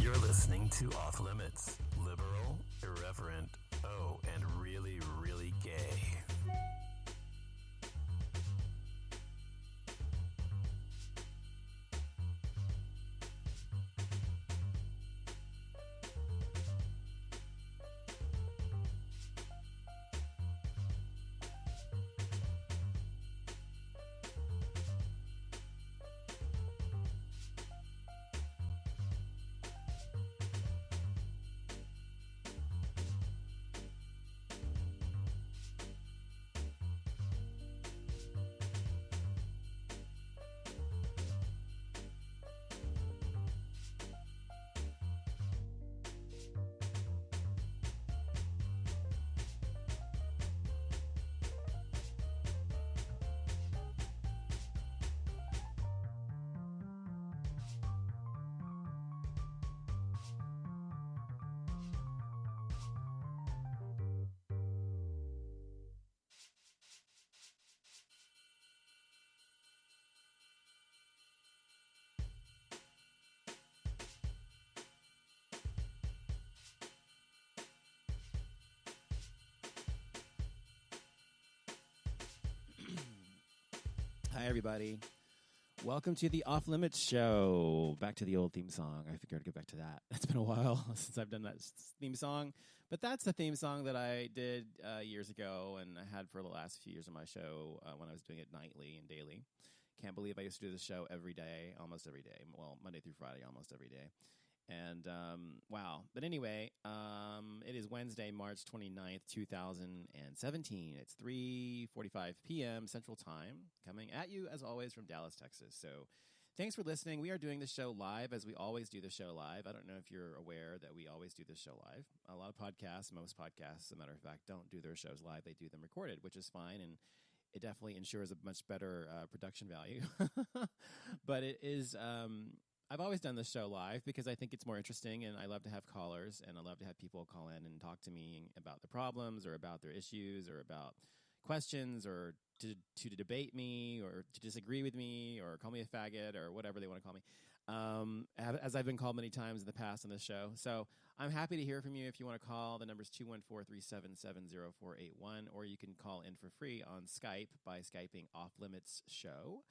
You're listening to Off Limits. Liberal, irreverent, and really, really gay. Hi, everybody. Welcome to the Offlimits Show. Back to the old theme song. I figured I'd get back to that. It's been a while since I've done that theme song, but that's the theme song that I did years ago and I had for the last few years of my show when I was doing it nightly and daily. Can't believe I used to do the show every day, almost every day. Well, Monday through Friday, almost every day. And, wow. But anyway, it is Wednesday, March 29th, 2017. It's 3:45 p.m. Central Time, coming at you, as always, from Dallas, Texas. So thanks for listening. We are doing the show live, as we always do the show live. I don't know if you're aware that we always do this show live. A lot of podcasts, most podcasts, as a matter of fact, don't do their shows live. They do them recorded, which is fine, and it definitely ensures a much better production value. But it is... I've always done this show live because I think it's more interesting, and I love to have callers, and I love to have people call in and talk to me about the problems or about their issues or about questions or to debate me or to disagree with me or call me a faggot or whatever they want to call me, as I've been called many times in the past on this show. So I'm happy to hear from you. If you want to call, the number's 214-377-0481, or you can call in for free on Skype by Skyping Offlimits Show.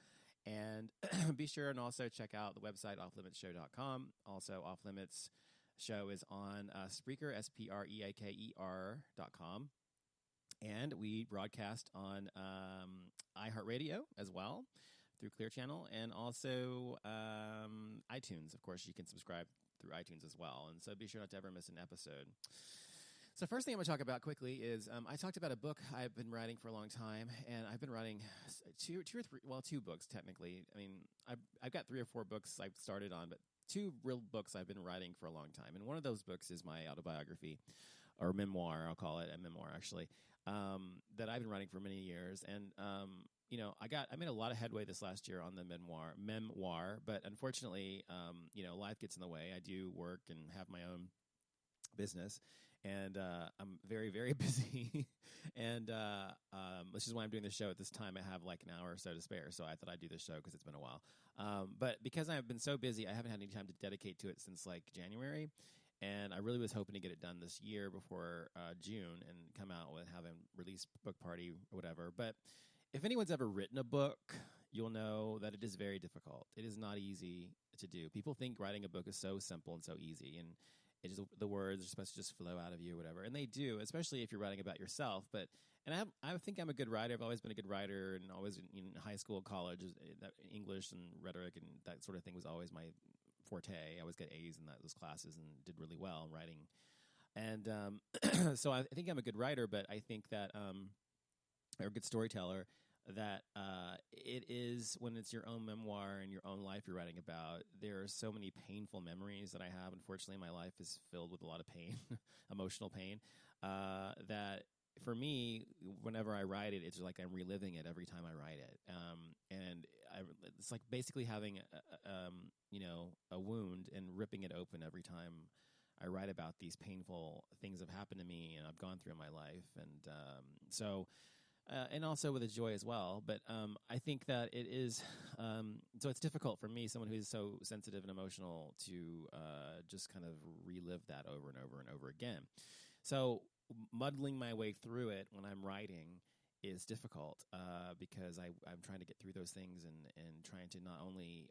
And be sure and also check out the website, offlimitsshow.com. Also, Offlimits Show is on Spreaker, SPREAKER.com. And we broadcast on iHeartRadio as well through Clear Channel. And also iTunes. Of course, you can subscribe through iTunes as well. And so be sure not to ever miss an episode. So first thing I'm going to talk about quickly is I talked about a book I've been writing for a long time, and I've been writing two books technically. I mean, I've got 3 or 4 books I've started on, but 2 real books I've been writing for a long time. And one of those books is my autobiography, or memoir, I'll call it a memoir actually, that I've been writing for many years. And you know, I made a lot of headway this last year on the memoir, but unfortunately, you know, life gets in the way. I do work and have my own business, and I'm very, very busy, and which is why I'm doing this show at this time. I have like an hour or so to spare, so I thought I'd do this show because it's been a while. But because I've been so busy, I haven't had any time to dedicate to it since like January, and I really was hoping to get it done this year before June and come out with having release book party or whatever. But if anyone's ever written a book, you'll know that it is very difficult. It is not easy to do. People think writing a book is so simple and so easy, and it's just, the words are supposed to just flow out of you or whatever. And they do, especially if you're writing about yourself. And I think I'm a good writer. I've always been a good writer, and always in high school, college, English and rhetoric and that sort of thing was always my forte. I always get A's in those classes and did really well in writing. And so I think I'm a good writer, but I think that, or a good storyteller, that it is, when it's your own memoir and your own life you're writing about, there are so many painful memories that I have. Unfortunately, my life is filled with a lot of pain, emotional pain, that for me, whenever I write it, it's like I'm reliving it every time I write it. And it's like basically having a wound and ripping it open every time I write about these painful things that have happened to me and I've gone through in my life. And so and also with a joy as well. But I think that it is so it's difficult for me, someone who's so sensitive and emotional, to just kind of relive that over and over and over again. So muddling my way through it when I'm writing is difficult because I'm trying to get through those things and trying to not only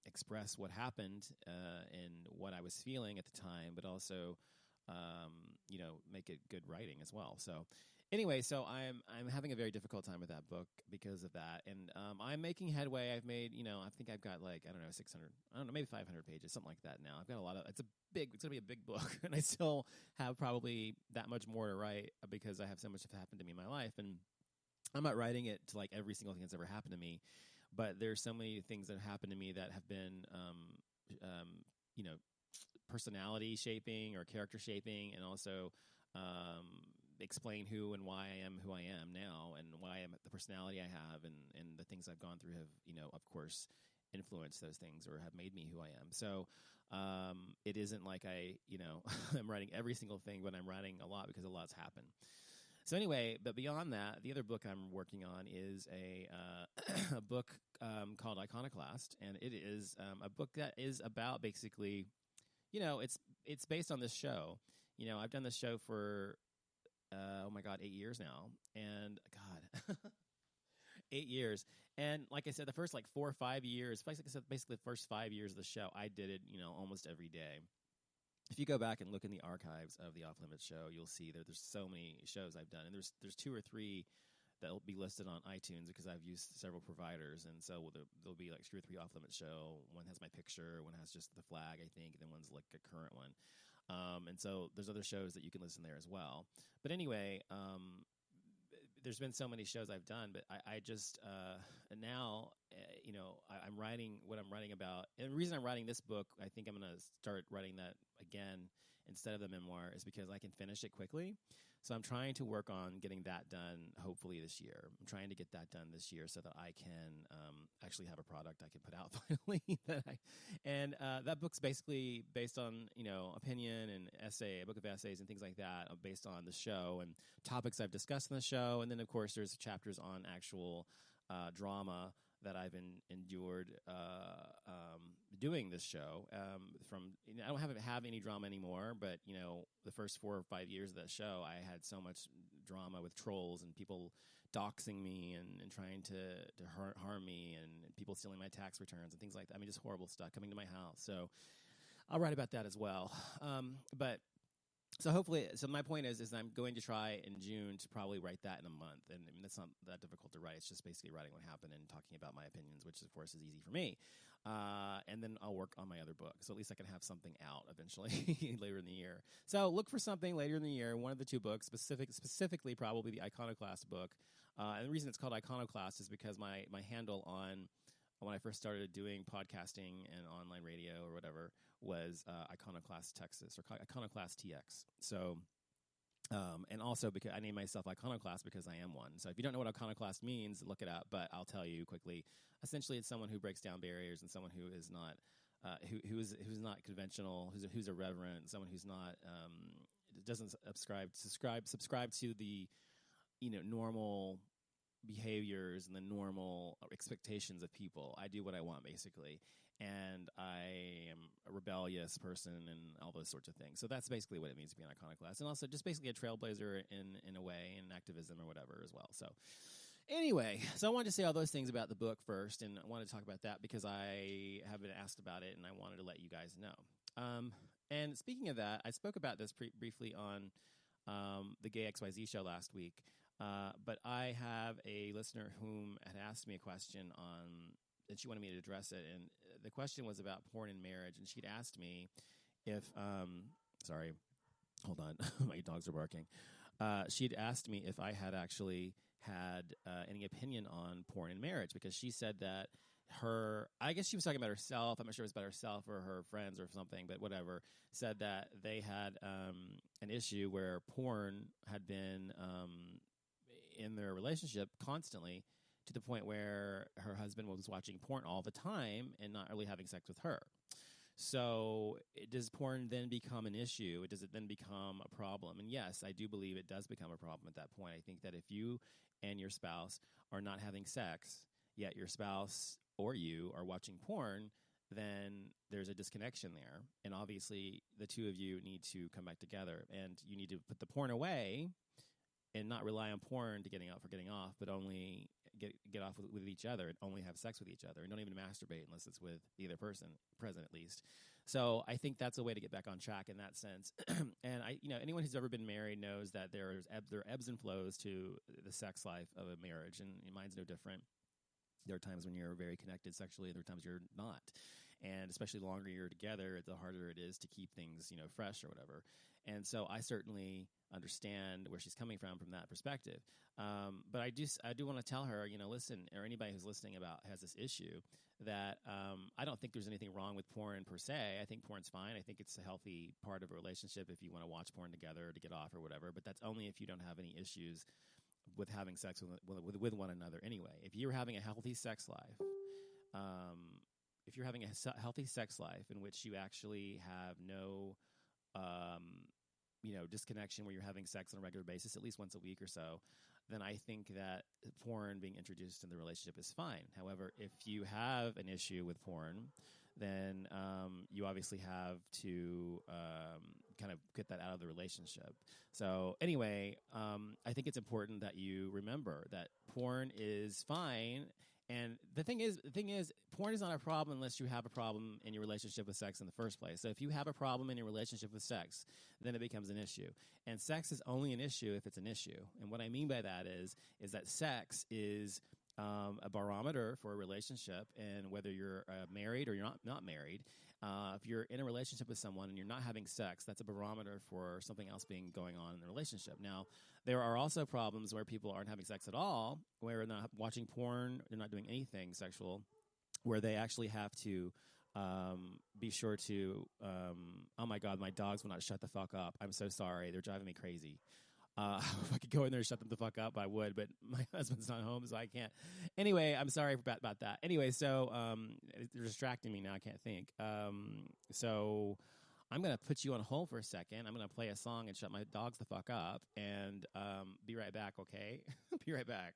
express what happened and what I was feeling at the time, but also make it good writing as well. So anyway, so I'm having a very difficult time with that book because of that, and I'm making headway. I've made, I think I've got 600, maybe 500 pages, something like that now. I've got a lot of, it's going to be a big book, and I still have probably that much more to write because I have so much have happened to me in my life, and I'm not writing it to like every single thing that's ever happened to me, but there's so many things that have happened to me that have been, personality shaping or character shaping, and also explain who and why I am who I am now, and why I'm the personality I have, and the things I've gone through have, of course, influenced those things or have made me who I am. So it isn't like I'm writing every single thing, but I'm writing a lot because a lot's happened. So anyway, but beyond that, the other book I'm working on is a book called Iconoclast, and it is a book that is about basically, it's based on this show. I've done this show for 8 years now, and God, 8 years. And like I said, the first 4 or 5 years, basically the first 5 years of the show, I did it, almost every day. If you go back and look in the archives of the Offlimits Show, you'll see that there's so many shows I've done, and there's 2 or 3 that'll be listed on iTunes because I've used several providers, and so there'll be 2 or 3 Offlimits Show. One has my picture, one has just the flag, I think, and then one's like a current one. And so there's other shows that you can listen there as well. But anyway, there's been so many shows I've done, but I just now, I'm writing what I'm writing about. And the reason I'm writing this book, I think I'm going to start writing that again instead of the memoir, is because I can finish it quickly. So I'm trying to work on getting that done, hopefully this year. I'm trying to get that done this year so that I can actually have a product I can put out finally. That book's basically based on, opinion and essay, a book of essays and things like that, based on the show and topics I've discussed in the show. And then, of course, there's chapters on actual drama that I've endured doing this show. I don't have any drama anymore, but the first 4 or 5 years of that show, I had so much drama with trolls and people doxing me and trying to harm me, and people stealing my tax returns and things like that. I mean, just horrible stuff coming to my house. So I'll write about that as well. So hopefully, my point is I'm going to try in June to probably write that in a month. And I mean, that's not that difficult to write. It's just basically writing what happened and talking about my opinions, which of course is easy for me. And then I'll work on my other book. So at least I can have something out eventually later in the year. So look for something later in the year, one of the 2 books, specifically probably the Iconoclast book. And the reason it's called Iconoclast is because my handle when I first started doing podcasting and online radio or whatever was Iconoclast Texas or Iconoclast TX. So, and also because I named myself Iconoclast because I am one. So if you don't know what Iconoclast means, look it up. But I'll tell you quickly. Essentially, it's someone who breaks down barriers and someone who is not who's not conventional, who's irreverent, someone who's not doesn't subscribe to the normal behaviors and the normal expectations of people. I do what I want, basically, and I am a rebellious person and all those sorts of things. So that's basically what it means to be an iconoclast, and also just basically a trailblazer in a way, in activism or whatever as well. So anyway, so I wanted to say all those things about the book first, and I wanted to talk about that because I have been asked about it, and I wanted to let you guys know. And speaking of that, I spoke about this briefly on the Gay XYZ show last week. But I have a listener whom had asked me a question and she wanted me to address it. And the question was about porn and marriage. And she'd asked me if, sorry, hold on, my dogs are barking. She'd asked me if I had actually had any opinion on porn and marriage, because she said that I guess she was talking about herself. I'm not sure if it was about herself or her friends or something, but whatever, said that they had an issue where porn had been in their relationship constantly, to the point where her husband was watching porn all the time and not really having sex with her. So does porn then become an issue? Does it then become a problem? And yes, I do believe it does become a problem at that point. I think that if you and your spouse are not having sex, yet your spouse or you are watching porn, then there's a disconnection there. And obviously, the two of you need to come back together. And you need to put the porn away and not rely on porn to getting off, but only get off with each other and only have sex with each other. And don't even masturbate unless it's with either person present, at least. So I think that's a way to get back on track in that sense. And anyone who's ever been married knows that there are ebbs and flows to the sex life of a marriage, and mine's no different. There are times when you're very connected sexually, there are times you're not. And especially the longer you're together, the harder it is to keep things, fresh or whatever. And so I certainly understand where she's coming from that perspective. But I do want to tell her, listen, or anybody who's listening has this issue, that I don't think there's anything wrong with porn per se. I think porn's fine. I think it's a healthy part of a relationship if you want to watch porn together to get off or whatever. But that's only if you don't have any issues with having sex with one another anyway. If you're having a healthy sex life, in which you actually have no disconnection, where you're having sex on a regular basis, at least once a week or so, then I think that porn being introduced in the relationship is fine. However, if you have an issue with porn, then you obviously have to kind of get that out of the relationship. So anyway, I think it's important that you remember that porn is fine. And the thing is, porn is not a problem unless you have a problem in your relationship with sex in the first place. So if you have a problem in your relationship with sex, then it becomes an issue. And sex is only an issue if it's an issue. And what I mean by that is that sex is a barometer for a relationship, and whether you're married or you're not married, if you're in a relationship with someone and you're not having sex, that's a barometer for something else going on in the relationship. Now, there are also problems where people aren't having sex at all, where they're not watching porn, they're not doing anything sexual, where they actually have to be sure to, oh my God, my dogs will not shut the fuck up. I'm so sorry. They're driving me crazy. If I could go in there and shut them the fuck up, I would, but my husband's not home, so I can't. Anyway, I'm sorry about that. Anyway, so they're distracting me now. I can't think. So I'm going to put you on hold for a second. I'm going to play a song and shut my dogs the fuck up, and be right back, okay? Be right back.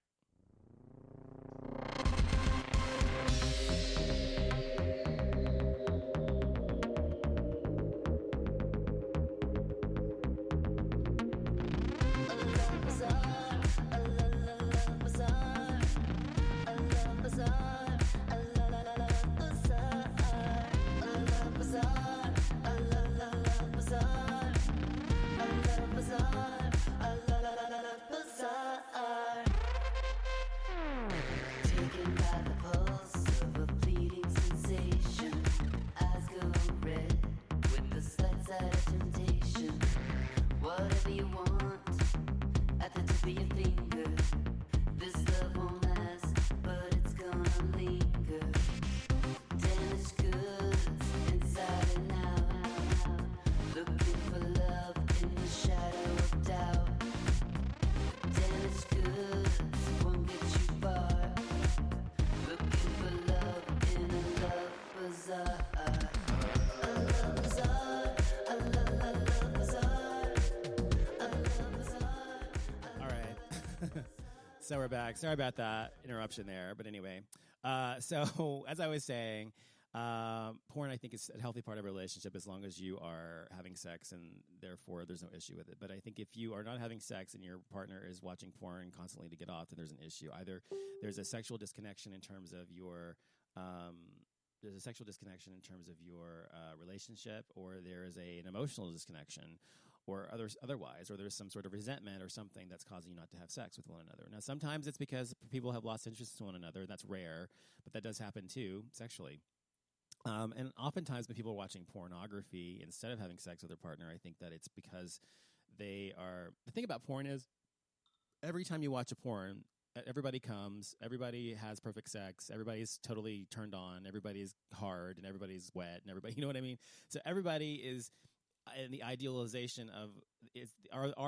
So we're back. Sorry about that interruption there. But anyway, so as I was saying, porn, I think, is a healthy part of a relationship as long as you are having sex, and therefore there's no issue with it. But I think if you are not having sex and your partner is watching porn constantly to get off, then there's an issue. Either there's a sexual disconnection in terms of your relationship, or there is an emotional disconnection, or otherwise, or there's some sort of resentment or something that's causing you not to have sex with one another. Now, sometimes it's because people have lost interest in one another, and that's rare, but that does happen too, sexually. And oftentimes when people are watching pornography instead of having sex with their partner, I think that it's because the thing about porn is every time you watch a porn, everybody comes, everybody has perfect sex, everybody's totally turned on, everybody's hard, and everybody's wet, and everybody, you know what I mean? So everybody is in the idealization of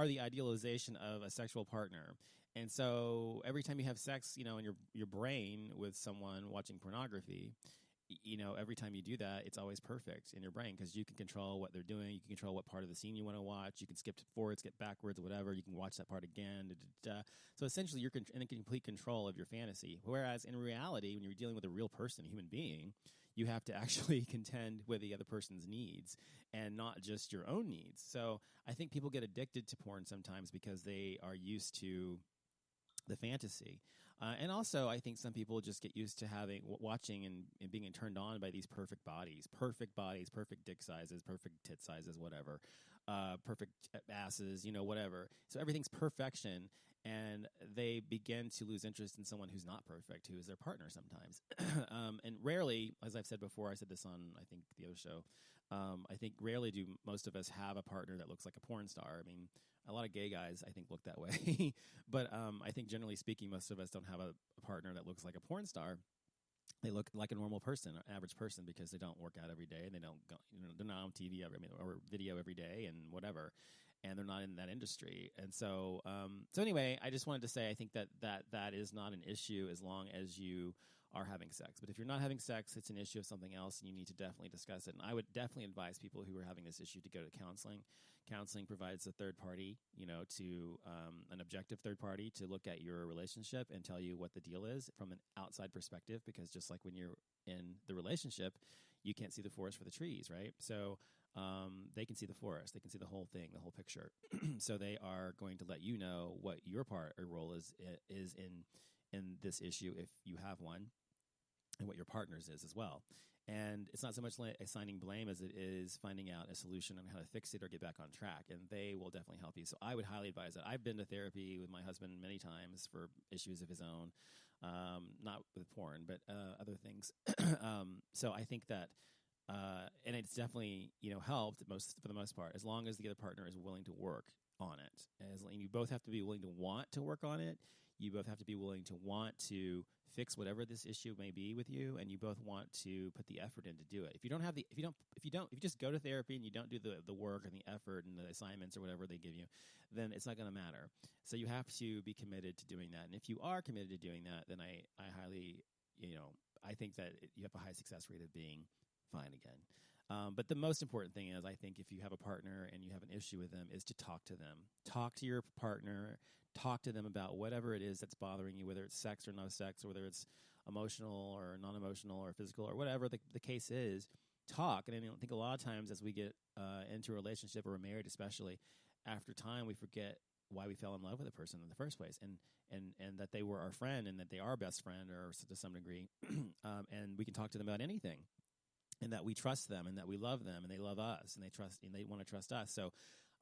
the idealization of a sexual partner. And so every time you have sex, in your brain with someone watching pornography, every time you do that, it's always perfect in your brain because you can control what they're doing. You can control what part of the scene you want to watch. You can skip forward, skip backwards, whatever. You can watch that part again. So essentially, you're in complete control of your fantasy. Whereas in reality, when you're dealing with a real person, a human being, you have to actually contend with the other person's needs and not just your own needs. So I think people get addicted to porn sometimes because they are used to the fantasy. And also, I think some people just get used to watching and being turned on by these perfect bodies, perfect dick sizes, perfect tit sizes, whatever, perfect asses, whatever. So everything's perfection, and they begin to lose interest in someone who's not perfect, who is their partner sometimes. And rarely, as I've said before, I said this on, I think, the other show, I think rarely do most of us have a partner that looks like a porn star. I mean, a lot of gay guys, I think, look that way. But I think generally speaking, most of us don't have a partner that looks like a porn star. They look like a normal person, an average person, because they don't work out every day and they don't go, they're not on TV or video every day and whatever, and they're not in that industry. And so anyway, I just wanted to say I think that is not an issue as long as you are having sex. But if you're not having sex, it's an issue of something else, and you need to definitely discuss it. And I would definitely advise people who are having this issue to go to counseling. Counseling provides a third party, to an objective third party to look at your relationship and tell you what the deal is from an outside perspective, because just like when you're in the relationship, you can't see the forest for the trees, right? So they can see the forest. They can see the whole thing, the whole picture. So they are going to let you know what your part or role is in this issue if you have one, and what your partner's is as well. And it's not so much like assigning blame as it is finding out a solution on how to fix it or get back on track. And they will definitely help you. So I would highly advise that. I've been to therapy with my husband many times for issues of his own, not with porn, but other things. So I think that, and it's definitely, helped for the most part, as long as the other partner is willing to work on it. You both have to be willing to want to work on it. You both have to be willing to want to fix whatever this issue may be with you, and you both want to put the effort in to do it. If you just go to therapy and you don't do the work and the effort and the assignments or whatever they give you, then it's not going to matter. So you have to be committed to doing that. And if you are committed to doing that, then I highly, I think that you have a high success rate of being fine again. But the most important thing is, I think if you have a partner and you have an issue with them, is to talk to them. Talk to your partner. Talk to them about whatever it is that's bothering you, whether it's sex or no sex, or whether it's emotional or non-emotional or physical or whatever the case is. Talk. And I think a lot of times as we get into a relationship or we're married especially, after time we forget why we fell in love with a person in the first place, and that they were our friend and that they are our best friend or to some degree. And we can talk to them about anything. And that we trust them, and that we love them, and they love us, and they want to trust us. So,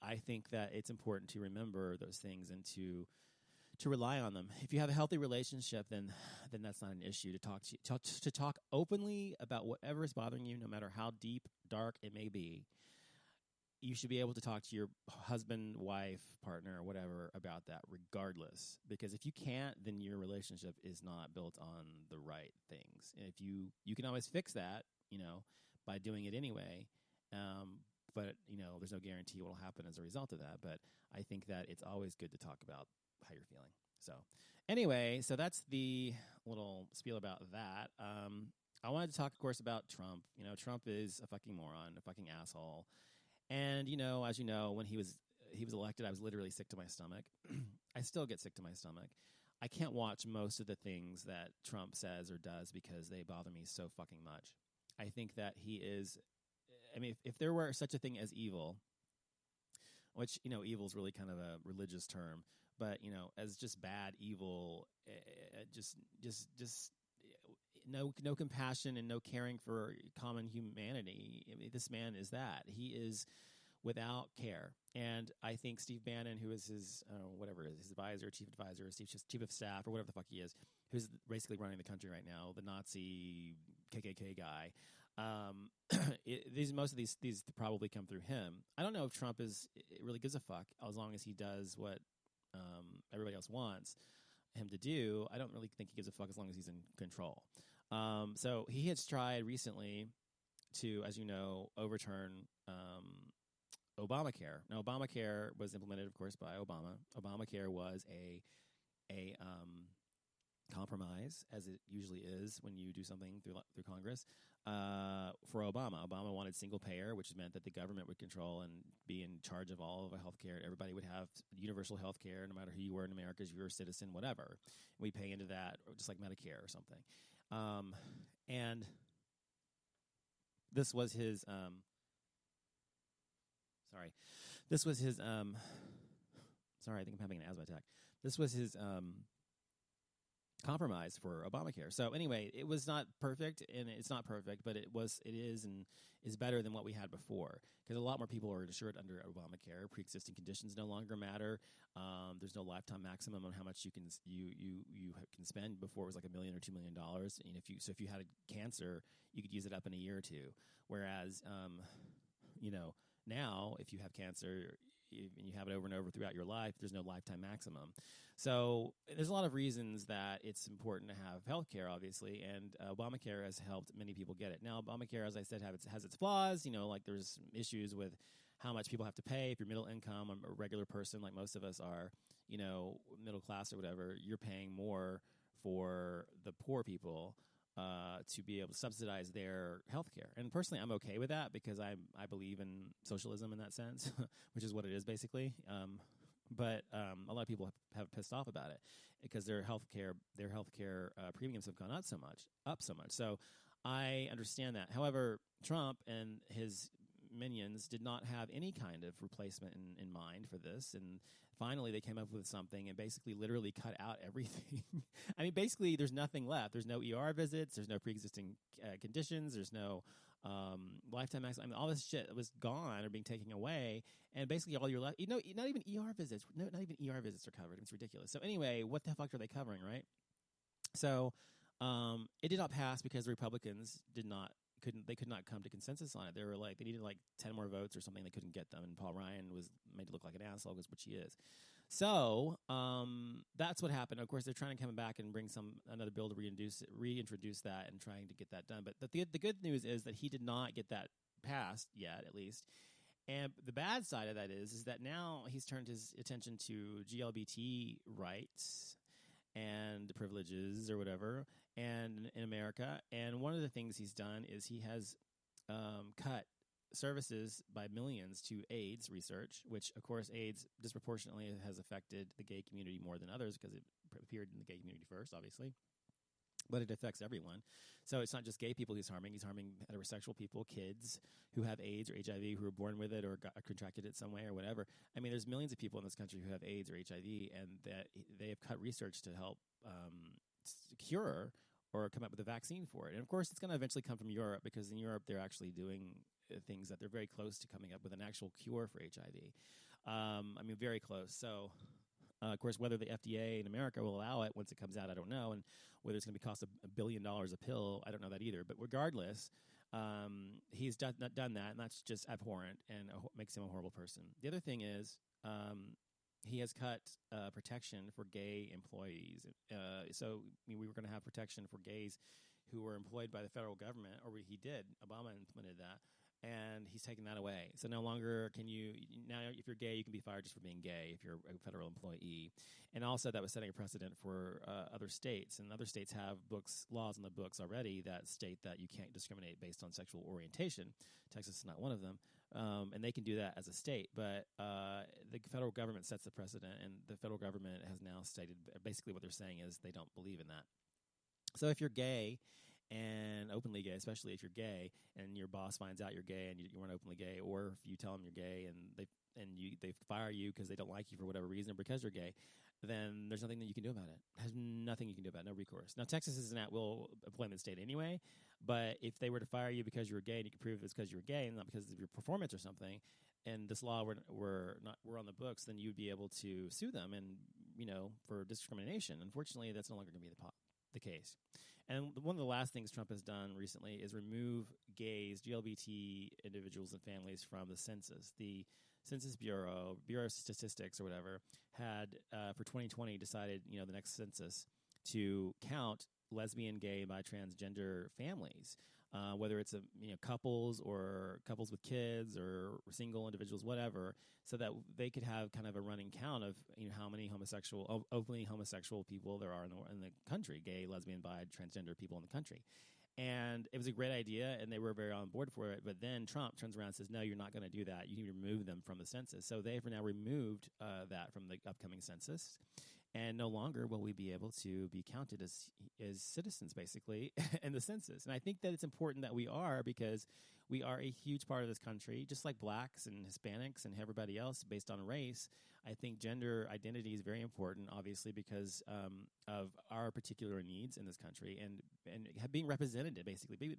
I think that it's important to remember those things and to rely on them. If you have a healthy relationship, then that's not an issue. To talk openly about whatever is bothering you, no matter how deep, dark it may be. You should be able to talk to your husband, wife, partner, or whatever about that, regardless. Because if you can't, then your relationship is not built on the right things. And if you can always fix that, by doing it anyway. But, there's no guarantee what will happen as a result of that. But I think that it's always good to talk about how you're feeling. So anyway, so that's the little spiel about that. I wanted to talk, of course, about Trump. Trump is a fucking moron, a fucking asshole. And, as you know, when he was elected, I was literally sick to my stomach. I still get sick to my stomach. I can't watch most of the things that Trump says or does because they bother me so fucking much. I think that he is, if there were such a thing as evil, which, evil is really kind of a religious term, but, as just bad evil, just no compassion and no caring for common humanity. This man is that. He is without care. And I think Steve Bannon, who is his advisor, chief advisor, chief of staff, or whatever the fuck he is, who's basically running the country right now, the Nazi KKK guy. Most of these probably come through him. I don't know if Trump really gives a fuck as long as he does what everybody else wants him to do. I don't really think he gives a fuck as long as he's in control. So he has tried recently to, as you know, overturn Obamacare. Now, Obamacare was implemented, of course, by Obama. Obamacare was a compromise, as it usually is when you do something through Congress, for Obama. Obama wanted single payer, which meant that the government would control and be in charge of all of the health care. Everybody would have universal health care, no matter who you were in America, if you were a citizen, whatever. We pay into that, just like Medicare or something. And this was his... This was his... sorry, I think I'm having an asthma attack. This was his... compromise for Obamacare. So anyway, it was not perfect, and it's not perfect, but it is better than what we had before, because a lot more people are insured under Obamacare. Pre-existing conditions no longer matter. There's no lifetime maximum on how much you can spend. Before it was like $1 million or $2 million. And if you had cancer, you could use it up in a year or two. Whereas, now if you have cancer and you have it over and over throughout your life, there's no lifetime maximum. So there's a lot of reasons that it's important to have health care, obviously, and Obamacare has helped many people get it. Now, Obamacare, as I said, has its flaws. Like there's issues with how much people have to pay. If you're middle income, a regular person like most of us are, middle class or whatever, you're paying more for the poor people to be able to subsidize their health care. And personally, I'm okay with that because I believe in socialism in that sense, which is what it is basically. But a lot of people have pissed off about it because their healthcare premiums have gone up so much. So I understand that. However, Trump and his minions did not have any kind of replacement in mind for this, and finally they came up with something and basically literally cut out everything. I mean, basically there's nothing left. There's no ER visits. There's no pre-existing conditions. There's no lifetime maximum. I mean, all this shit was gone or being taken away, and basically all you're left, not even ER visits. Not even ER visits are covered. It's ridiculous. So anyway, what the fuck are they covering, right? So it did not pass because the Republicans could not come to consensus on it. They were like, they needed like 10 more votes or something. They couldn't get them, and Paul Ryan was made to look like an asshole, which he is. So that's what happened. Of course, they're trying to come back and bring another bill to reintroduce that and trying to get that done. But the good news is that he did not get that passed yet, at least. And the bad side of that is that now he's turned his attention to GLBT rights and privileges or whatever, and in America. And one of the things he's done is he has cut services by millions to AIDS research, which, of course, AIDS disproportionately has affected the gay community more than others because it appeared in the gay community first, obviously. But it affects everyone. So it's not just gay people he's harming. He's harming heterosexual people, kids who have AIDS or HIV, who were born with it or contracted it some way or whatever. I mean, there's millions of people in this country who have AIDS or HIV, and that they have cut research to help cure or come up with a vaccine for it. And, of course, it's going to eventually come from Europe, because in Europe they're actually doing things that they're very close to coming up with an actual cure for HIV. I mean, very close. So... of course, whether the FDA in America will allow it once it comes out, I don't know. And whether it's going to cost $1 billion a pill, I don't know that either. But regardless, he's done that, and that's just abhorrent and makes him a horrible person. The other thing is he has cut protection for gay employees. So we were going to have protection for gays who were employed by the federal government, or he did. Obama implemented that. And he's taken that away. So no longer can you, now if you're gay, you can be fired just for being gay if you're a federal employee. And also that was setting a precedent for other states. And other states have laws in the books already that state that you can't discriminate based on sexual orientation. Texas is not one of them. And they can do that as a state. But the federal government sets the precedent, and the federal government has now stated, basically what they're saying is they don't believe in that. So if you're gay, and openly gay, especially if you're gay, and your boss finds out you're gay and you weren't openly gay, or if you tell them you're gay and they fire you because they don't like you for whatever reason or because you're gay, then there's nothing that you can do about it. There's nothing you can do about it, no recourse. Now, Texas is an at-will employment state anyway, but if they were to fire you because you were gay and you could prove it's because you were gay and not because of your performance or something, and this law were on the books, then you'd be able to sue them and, for discrimination. Unfortunately, that's no longer going to be the case. And one of the last things Trump has done recently is remove gays, GLBT individuals and families from the census. The Census Bureau of Statistics or whatever, had for 2020 decided, the next census, to count lesbian, gay, bi, transgender families whether it's couples or couples with kids or single individuals, whatever, so that they could have kind of a running count of how many openly homosexual people there are in the country, gay, lesbian, bi, transgender people in the country. And it was a great idea, and they were very on board for it. But then Trump turns around and says, no, you're not going to do that. You need to remove them from the census. So they've now removed that from the upcoming census. And no longer will we be able to be counted as citizens, basically, in the census. And I think that it's important that we are, because we are a huge part of this country, just like blacks and Hispanics and everybody else based on race. I think gender identity is very important, obviously, because of our particular needs in this country, and being represented, basically.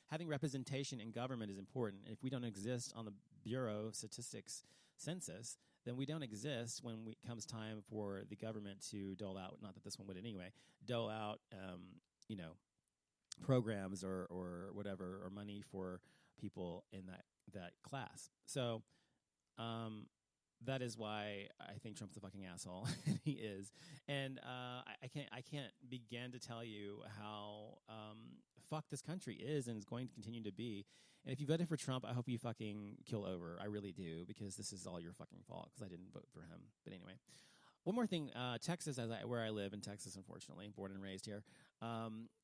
Having representation in government is important. If we don't exist on the Bureau of Statistics census, then we don't exist when it comes time for the government to dole out, not that this one would anyway, dole out, programs or whatever, or money for people in that class. So that is why I think Trump's a fucking asshole. He is. And I can't begin to tell you how fucked this country is and is going to continue to be. And if you voted for Trump, I hope you fucking kill over. I really do, because this is all your fucking fault, because I didn't vote for him. But anyway, one more thing. Texas, where I live in Texas, unfortunately, born and raised here,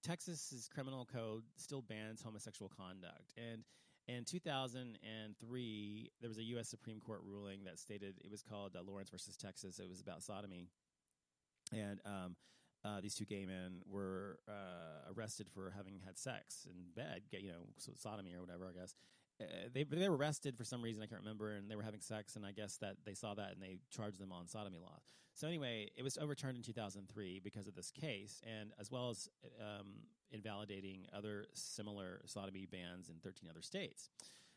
Texas's criminal code still bans homosexual conduct. And in 2003, there was a U.S. Supreme Court ruling that stated, it was called Lawrence versus Texas. It was about sodomy. And these two gay men were arrested for having had sex in bed, so sodomy or whatever, I guess. They were arrested for some reason, I can't remember, and they were having sex, and I guess that they saw that and they charged them on sodomy law. So anyway, it was overturned in 2003 because of this case, and as well as invalidating other similar sodomy bans in 13 other states.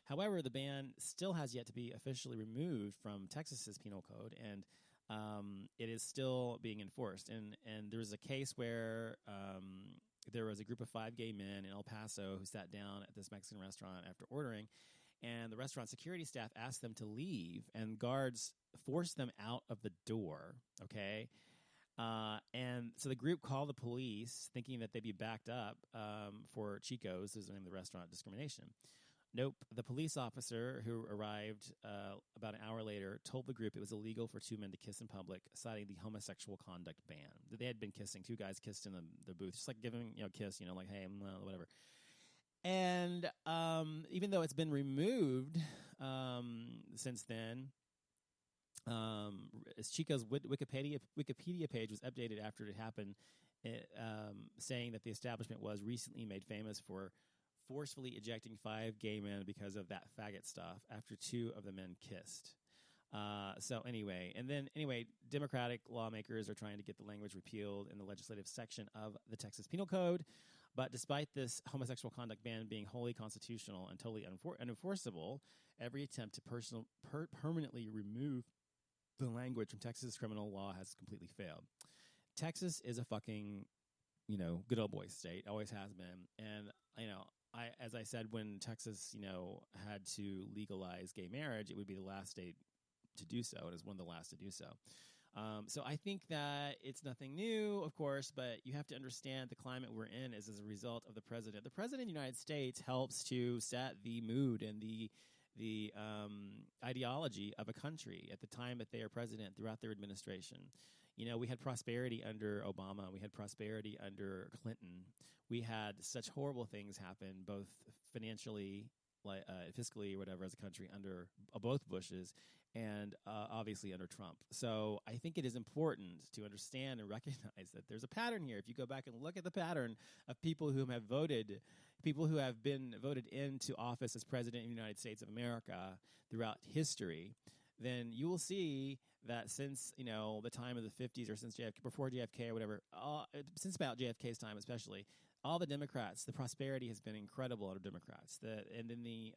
However, the ban still has yet to be officially removed from Texas's penal code, and it is still being enforced. And there's a case where there was a group of 5 gay men in El Paso who sat down at this Mexican restaurant after ordering, and the restaurant security staff asked them to leave, and guards forced them out of the door, okay? And so the group called the police thinking that they'd be backed up for Chico's, is the name of the restaurant, discrimination. Nope. The police officer who arrived about an hour later told the group it was illegal for 2 men to kiss in public, citing the homosexual conduct ban. They had been kissing. 2 guys kissed in the booth, just like giving a kiss, like, hey, whatever. And even though it's been removed since then, Chico's Wikipedia page was updated after it happened, saying that the establishment was recently made famous for forcefully ejecting 5 gay men because of that faggot stuff after 2 of the men kissed. So anyway, Democratic lawmakers are trying to get the language repealed in the legislative section of the Texas Penal Code. But despite this homosexual conduct ban being wholly constitutional and totally unenforceable, every attempt to permanently remove the language from Texas criminal law has completely failed. Texas is a fucking, good old boy state, always has been. And, as I said, when Texas, had to legalize gay marriage, it would be the last state to do so. It is one of the last to do so. So I think that it's nothing new, of course, but you have to understand the climate we're in is as a result of the president. The president of the United States helps to set the mood and the ideology of a country at the time that they are president throughout their administration. We had prosperity under Obama. We had prosperity under Clinton. We had such horrible things happen, both financially, fiscally, or whatever, as a country under both Bushes, and obviously under Trump. So I think it is important to understand and recognize that there's a pattern here. If you go back and look at the pattern of people who have been voted into office as president of the United States of America throughout history, then you will see that since, the time of the 50s, or since before JFK or whatever, since about JFK's time especially, all the Democrats, the prosperity has been incredible under Democrats. And then the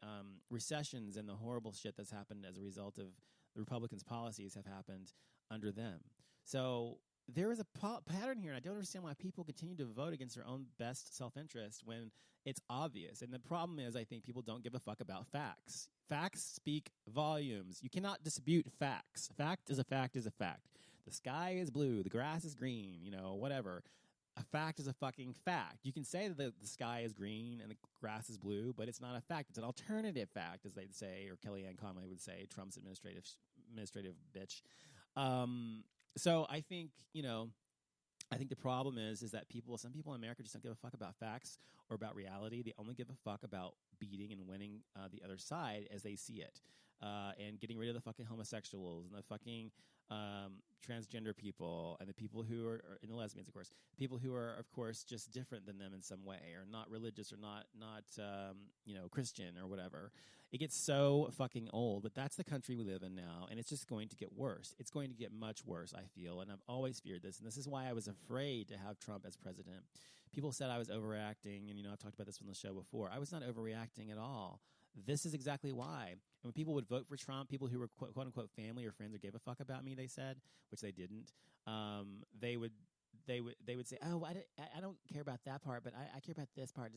recessions and the horrible shit that's happened as a result of the Republicans' policies have happened under them. So there is a pattern here, and I don't understand why people continue to vote against their own best self-interest when it's obvious. And the problem is, I think people don't give a fuck about facts. Facts speak volumes. You cannot dispute facts. Fact is a fact is a fact. The sky is blue. The grass is green. Whatever. A fact is a fucking fact. You can say that the sky is green and the grass is blue, but it's not a fact. It's an alternative fact, as they'd say, or Kellyanne Conway would say, Trump's administrative bitch. So I think, I think the problem is that some people in America just don't give a fuck about facts or about reality. They only give a fuck about beating and winning the other side as they see it, and getting rid of the fucking homosexuals and the fucking transgender people and the people who are and the lesbians, of course, people who are, of course, just different than them in some way, or not religious, or not Christian or whatever. It gets so fucking old, but that's the country we live in now, and it's just going to get worse. It's going to get much worse, I feel, and I've always feared this, and this is why I was afraid to have Trump as president. People said I was overreacting, and I've talked about this on the show before. I was not overreacting at all. This is exactly why. And when people would vote for Trump, people who were quote unquote family or friends or gave a fuck about me, they said, which they didn't, they would say, oh, I don't care about that part, but I care about this part.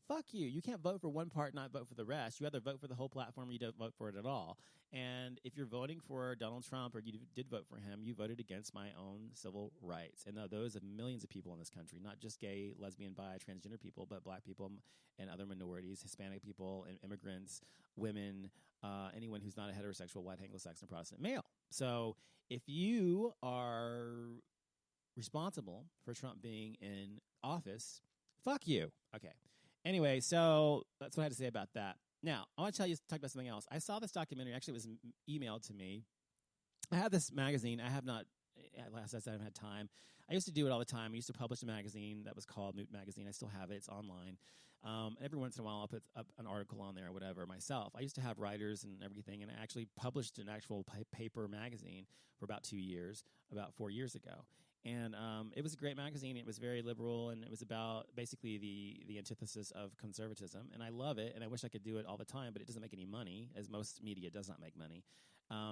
Fuck you. You can't vote for one part and not vote for the rest. You either vote for the whole platform or you don't vote for it at all. And if you're voting for Donald Trump, or you did vote for him, you voted against my own civil rights. And those of millions of people in this country, not just gay, lesbian, bi, transgender people, but black people and other minorities, Hispanic people and immigrants, women, anyone who's not a heterosexual, white, Anglo-Saxon, Protestant male. So if you are responsible for Trump being in office, fuck you. Okay. Anyway, so that's what I had to say about that. Now, I want to talk about something else. I saw this documentary. Actually, it was emailed to me. I have this magazine. I have not, last I said, I haven't had time. I used to do it all the time. I used to publish a magazine that was called Moot Magazine. I still have it. It's online. Every once in a while, I'll put up an article on there or whatever myself. I used to have writers and everything, and I actually published an actual paper magazine for about 2 years, about 4 years ago. And it was a great magazine. It was very liberal, and it was about basically the antithesis of conservatism. And I love it, and I wish I could do it all the time, but it doesn't make any money, as most media does not make money.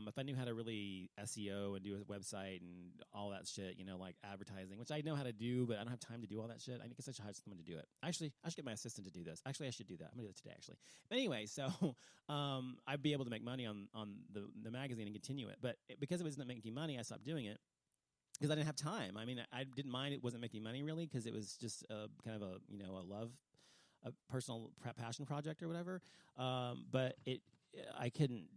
If I knew how to really SEO and do a website and all that shit, like advertising, which I know how to do, but I don't have time to do all that shit. I guess I should hire someone to do it. Actually, I should get my assistant to do this. Actually, I should do that. I'm going to do it today, actually. But anyway, so I'd be able to make money on the magazine and continue it. But because it wasn't making money, I stopped doing it. Because I didn't have time. I mean, I didn't mind it wasn't making money really, because it was just kind of a personal passion project or whatever. But I couldn't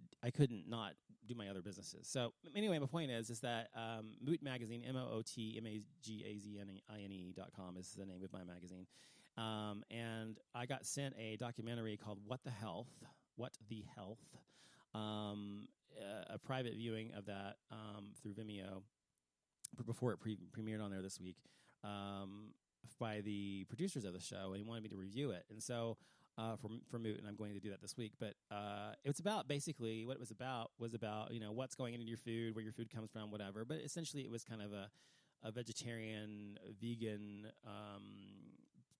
not do my other businesses. So anyway, my point is that Moot Magazine, MOOTMAGAZINE.com is the name of my magazine. And I got sent a documentary called What the Health, a private viewing of that through Vimeo, before it premiered on there this week, by the producers of the show, and he wanted me to review it. And so for Moot, and I'm going to do that this week. But it was about, basically, what it was about what's going into your food, where your food comes from, whatever. But essentially, it was kind of a vegetarian, vegan,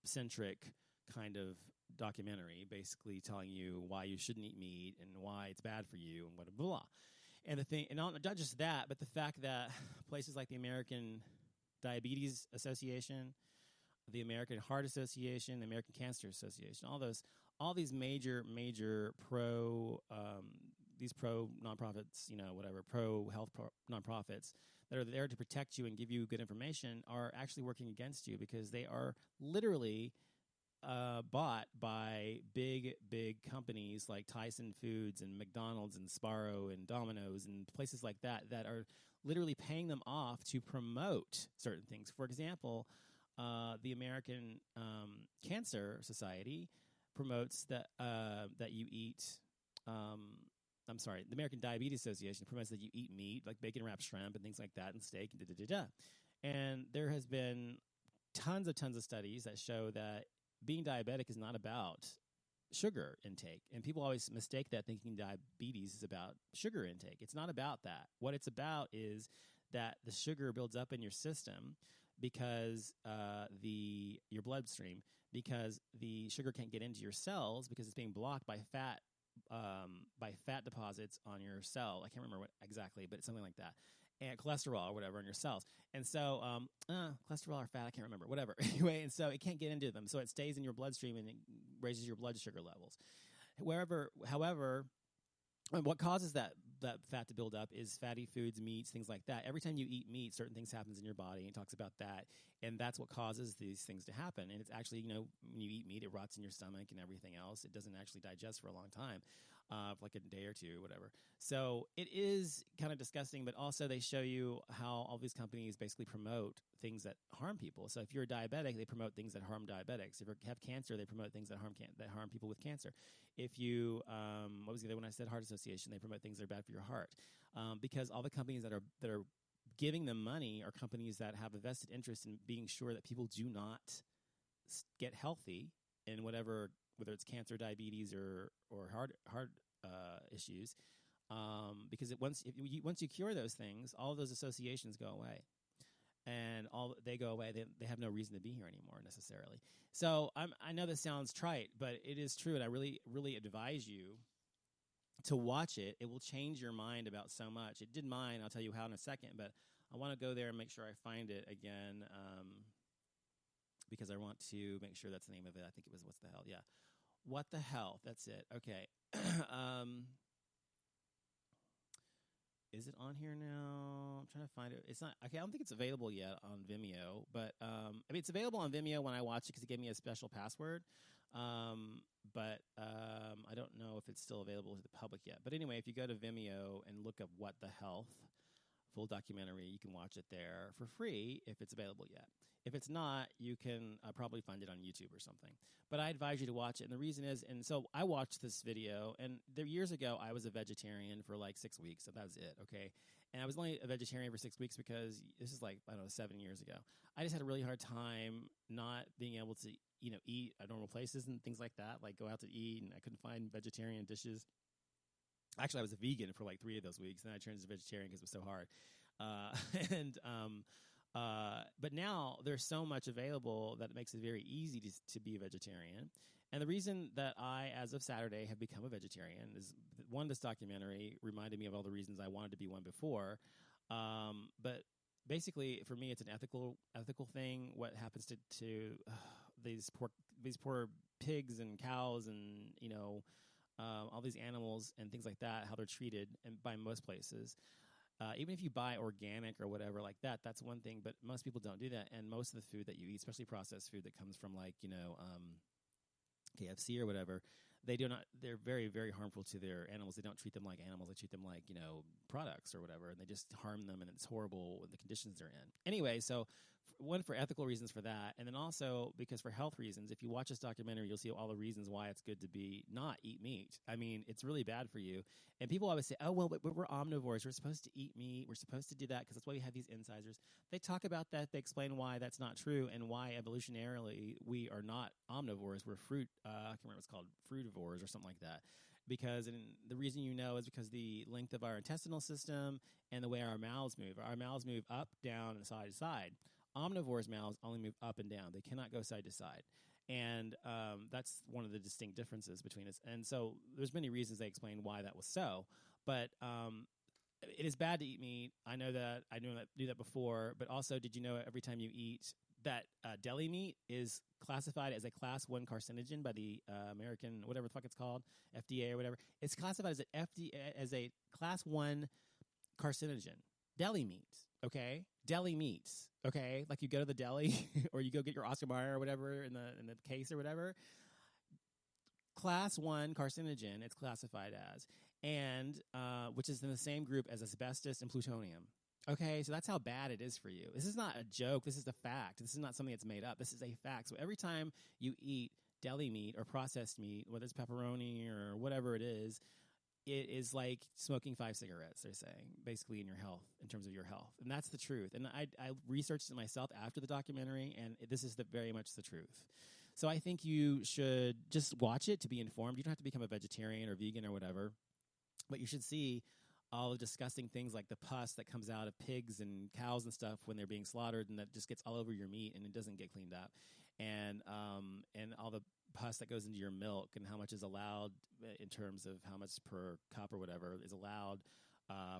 centric kind of documentary, basically telling you why you shouldn't eat meat and why it's bad for you and blah, blah, blah. And the thing, and not just that, but the fact that places like the American Diabetes Association, the American Heart Association, the American Cancer Association, all these major pro nonprofits, pro health nonprofits that are there to protect you and give you good information are actually working against you, because they are literally bought by big companies like Tyson Foods and McDonald's and Sbarro and Domino's and places like that are literally paying them off to promote certain things. For example, the American Cancer Society promotes that you eat. The American Diabetes Association promotes that you eat meat, like bacon wrapped shrimp and things like that, and steak and da-da-da-da. And there has been tons of studies that show that being diabetic is not about sugar intake. And people always mistake that, thinking diabetes is about sugar intake. It's not about that. What it's about is that the sugar builds up in your system because your bloodstream, because the sugar can't get into your cells because it's being blocked by fat deposits on your cell. I can't remember what exactly, but it's something like that. And cholesterol or whatever in your cells. And so cholesterol or fat, I can't remember, whatever. Anyway, and so it can't get into them. So it stays in your bloodstream and it raises your blood sugar levels. However, what causes that that fat to build up is fatty foods, meats, things like that. Every time you eat meat, certain things happens in your body. And it talks about that, and that's what causes these things to happen. And it's actually, when you eat meat, it rots in your stomach and everything else. It doesn't actually digest for a long time, like a day or two or whatever. So it is kind of disgusting, but also they show you how all these companies basically promote things that harm people. So if you're a diabetic, they promote things that harm diabetics. If you have cancer, they promote things that harm people with cancer. If you, what was the other one I said? Heart Association, they promote things that are bad for your heart, because all the companies that are giving them money are companies that have a vested interest in being sure that people do not get healthy in whether it's cancer, diabetes, or heart issues, because once you cure those things, all of those associations go away. And they go away. They have no reason to be here anymore necessarily. So I know this sounds trite, but it is true, and I really, really advise you to watch it. It will change your mind about so much. It did mine. I'll tell you how in a second, but I want to go there and make sure I find it again, because I want to make sure that's the name of it. I think it was What the Hell? Yeah. What the Hell? That's it. Okay. Is it on here now? I'm trying to find it. It's not. Okay, I don't think it's available yet on Vimeo, but it's available on Vimeo when I watch it because it gave me a special password. But I don't know if it's still available to the public yet. But anyway, if you go to Vimeo and look up What the Health full documentary, you can watch it there for free if it's available yet. If it's not, you can probably find it on YouTube or something. But I advise you to watch it. And the reason is, and so I watched this video, and years ago, I was a vegetarian for like 6 weeks. So that was it, okay? And I was only a vegetarian for 6 weeks because this is like, 7 years ago. I just had a really hard time not being able to, eat at normal places and things like that, like go out to eat, and I couldn't find vegetarian dishes. Actually, I was a vegan for like 3 of those weeks, and then I turned to vegetarian because it was so hard. But now there's so much available that it makes it very easy to be a vegetarian. And the reason that I, as of Saturday, have become a vegetarian is, one, this documentary reminded me of all the reasons I wanted to be one before. But basically, for me, it's an ethical thing. What happens to these poor pigs and cows and all these animals and things like that, how they're treated and by most places. Even if you buy organic or whatever like that, that's one thing, but most people don't do that. And most of the food that you eat, especially processed food that comes from KFC or whatever, they're very, very harmful to their animals. They don't treat them like animals. They treat them like, products or whatever, and they just harm them, and it's horrible the conditions they're in. Anyway, so one, for ethical reasons for that, and then also because for health reasons, if you watch this documentary, you'll see all the reasons why it's good to not eat meat. I mean, it's really bad for you. And people always say, oh, well, but we're omnivores. We're supposed to eat meat. We're supposed to do that because that's why we have these incisors. They talk about that. They explain why that's not true and why evolutionarily we are not omnivores. We're fruit. I can't remember what it's called, frutivores or something like that. Because, and the reason is because the length of our intestinal system and the way our mouths move. Our mouths move up, down, and side to side. Omnivores' mouths only move up and down. They cannot go side to side. And that's one of the distinct differences between us. And so there's many reasons they explain why that was so. But it is bad to eat meat. I know that. I knew that before. But also, did you know every time you eat that deli meat is classified as a class 1 carcinogen by the American, whatever the fuck it's called, FDA or whatever. It's classified as a class 1 carcinogen. Deli meats, okay? Deli meats, okay? Like you go to the deli or you go get your Oscar Mayer or whatever in the case or whatever. Class 1 carcinogen, it's classified as, and which is in the same group as asbestos and plutonium. Okay, so that's how bad it is for you. This is not a joke. This is a fact. This is not something that's made up. This is a fact. So every time you eat deli meat or processed meat, whether it's pepperoni or whatever it is like smoking 5 cigarettes, they're saying, basically in your health, in terms of your health. And that's the truth. And I researched it myself after the documentary, and this is very much the truth. So I think you should just watch it to be informed. You don't have to become a vegetarian or vegan or whatever, but you should see all the disgusting things like the pus that comes out of pigs and cows and stuff when they're being slaughtered, and that just gets all over your meat and it doesn't get cleaned up, and all the pus that goes into your milk and how much is allowed in terms of how much per cup or whatever is allowed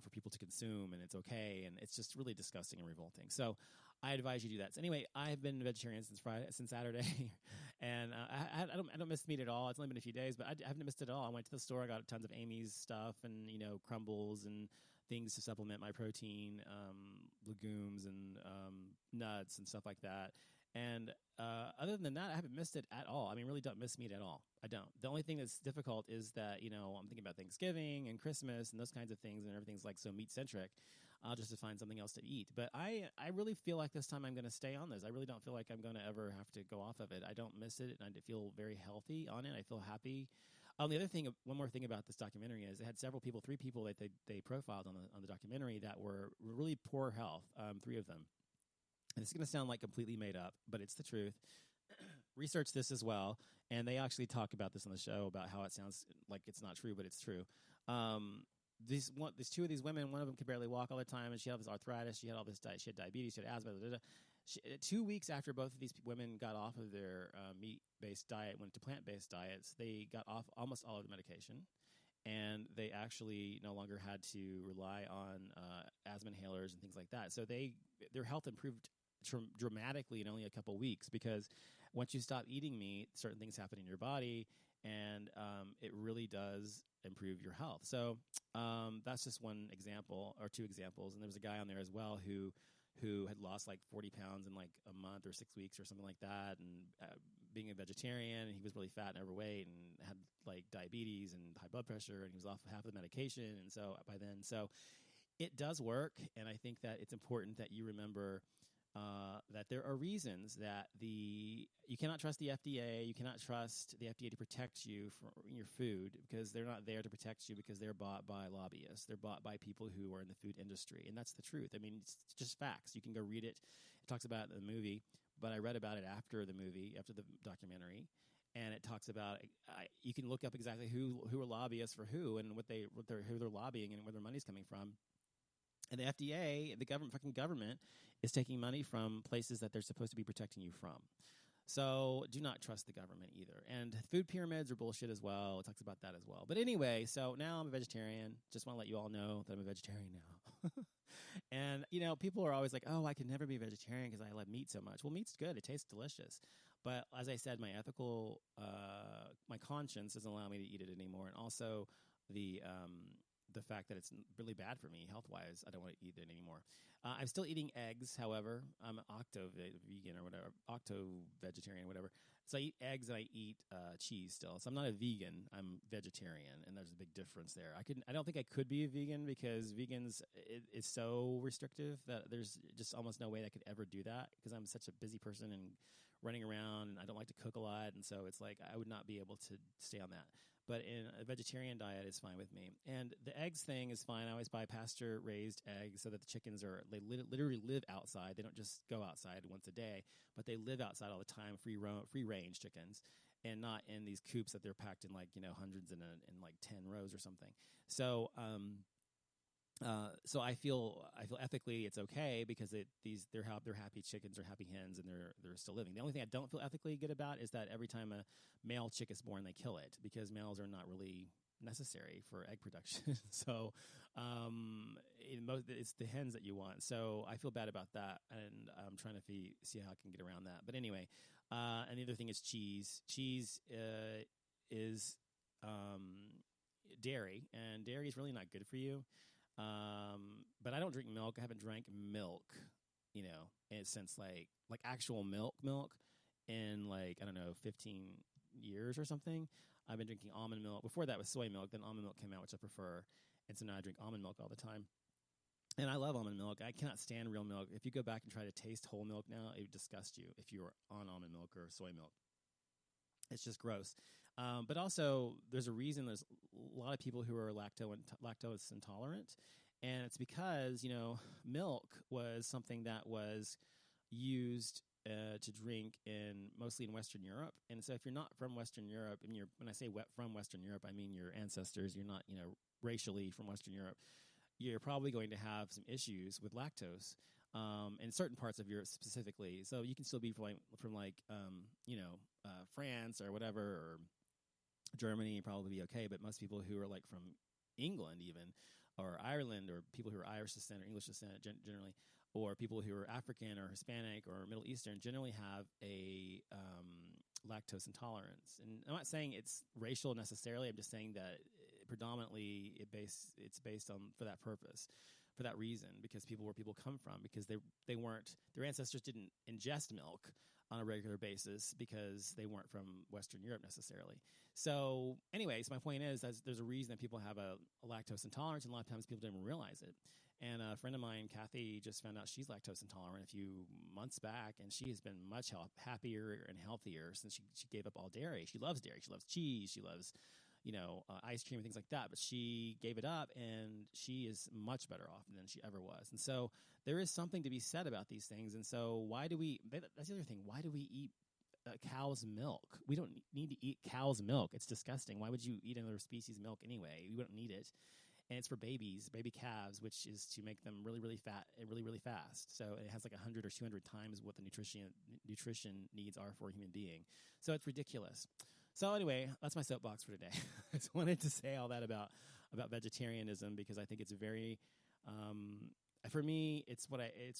for people to consume, and it's okay, and it's just really disgusting and revolting. So I advise you do that. So anyway, I've been a vegetarian since Saturday, and I don't miss meat at all. It's only been a few days, but I haven't missed it at all. I went to the store, I got tons of Amy's stuff, and crumbles and things to supplement my protein, legumes and nuts and stuff like that. And other than that, I haven't missed it at all. I mean, really don't miss meat at all. I don't. The only thing that's difficult is that, I'm thinking about Thanksgiving and Christmas and those kinds of things, and everything's like so meat-centric, just to find something else to eat. But I really feel like this time I'm going to stay on this. I really don't feel like I'm going to ever have to go off of it. I don't miss it, and I feel very healthy on it. I feel happy. The other thing, one more thing about this documentary is it had several people, 3 people that they profiled on the documentary that were really poor health, 3 of them. And it's going to sound like completely made up, but it's the truth. Research this as well, and they actually talk about this on the show about how it sounds like it's not true, but it's true. These 2 of these women, one of them could barely walk all the time, and she had this arthritis, she had all this she had diabetes, she had asthma. 2 weeks after both of these women got off of their meat-based diet, went to plant-based diets, they got off almost all of the medication, and they actually no longer had to rely on asthma inhalers and things like that. So their health improved dramatically in only a couple weeks, because once you stop eating meat, certain things happen in your body, and it really does improve your health. So that's just one example or 2 examples. And there was a guy on there as well who had lost like 40 pounds in like a month or 6 weeks or something like that, and being a vegetarian, and he was really fat and overweight and had like diabetes and high blood pressure, and he was off half the medication, and so by then, so it does work. And I think that it's important that you remember that there are reasons that you cannot trust the FDA. You cannot trust the FDA to protect you from your food, because they're not there to protect you, because they're bought by lobbyists. They're bought by people who are in the food industry, and that's the truth. I mean, it's just facts. You can go read it. It talks about it in the movie, but I read about it after the movie, after the documentary, and it talks about you can look up exactly who are lobbyists for who, and who they're lobbying and where their money's coming from. And the FDA, the government, is taking money from places that they're supposed to be protecting you from. So do not trust the government either. And food pyramids are bullshit as well. It talks about that as well. But anyway, so now I'm a vegetarian. Just want to let you all know that I'm a vegetarian now. And, people are always like, oh, I can never be a vegetarian because I love meat so much. Well, meat's good. It tastes delicious. But as I said, my conscience doesn't allow me to eat it anymore. And also the fact that it's really bad for me health-wise, I don't want to eat it anymore. I'm still eating eggs, however. I'm octo-vegan or whatever, octo-vegetarian, whatever. So I eat eggs and I eat cheese still. So I'm not a vegan, I'm vegetarian, and there's a big difference there. I don't think I could be a vegan, because vegans is so restrictive that there's just almost no way I could ever do that, because I'm such a busy person and running around, and I don't like to cook a lot, and so it's like I would not be able to stay on that. But in a vegetarian diet is fine with me. And the eggs thing is fine. I always buy pasture-raised eggs so that the chickens they literally live outside. They don't just go outside once a day, but they live outside all the time, free-range chickens, and not in these coops that they're packed in like, hundreds in like 10 rows or something. So so I feel ethically it's okay, because they're happy chickens or happy hens, and they're still living. The only thing I don't feel ethically good about is that every time a male chick is born, they kill it, because males are not really necessary for egg production. So it's the hens that you want. So I feel bad about that, and I'm trying to see how I can get around that. But anyway, and the other thing is cheese. Cheese is dairy, and dairy is really not good for you. But I don't drink milk. I haven't drank milk, since like actual milk in like, I don't know, 15 years or something. I've been drinking almond milk. Before that was soy milk. Then almond milk came out, which I prefer. And so now I drink almond milk all the time. And I love almond milk. I cannot stand real milk. If you go back and try to taste whole milk now, it would disgust you if you were on almond milk or soy milk. It's just gross. But also, there's a reason there's a lot of people who are lactose intolerant. And it's because, milk was something that was used to drink mostly in Western Europe. And so if you're not from Western Europe, and when I say from Western Europe, I mean your ancestors, you're not, racially from Western Europe, you're probably going to have some issues with lactose in certain parts of Europe specifically. So you can still be from France or whatever, or Germany, probably be okay. But most people who are like from England even, or Ireland, or people who are Irish descent or English descent generally, or people who are African or Hispanic or Middle Eastern generally have a lactose intolerance. And I'm not saying it's racial necessarily. I'm just saying that predominantly it's based on for that purpose, for that reason, because where people come from, because they weren't, their ancestors didn't ingest milk on a regular basis because they weren't from Western Europe necessarily. So anyways, my point is that there's a reason that people have a lactose intolerance, and a lot of times people don't even realize it. And a friend of mine, Kathy, just found out she's lactose intolerant a few months back, and she has been much happier and healthier since she gave up all dairy. She loves dairy. She loves cheese. She loves, ice cream and things like that. But she gave it up, and she is much better off than she ever was. And so there is something to be said about these things. And so why do we – that's the other thing. Why do we eat cow's milk? We don't need to eat cow's milk. It's disgusting. Why would you eat another species' milk anyway? You don't need it. And it's for babies, baby calves, which is to make them really, really fat and really, really fast. So it has like 100 or 200 times what the nutrition needs are for a human being. So it's ridiculous. So anyway, that's my soapbox for today. I just wanted to say all that about vegetarianism, because I think it's very, for me, it's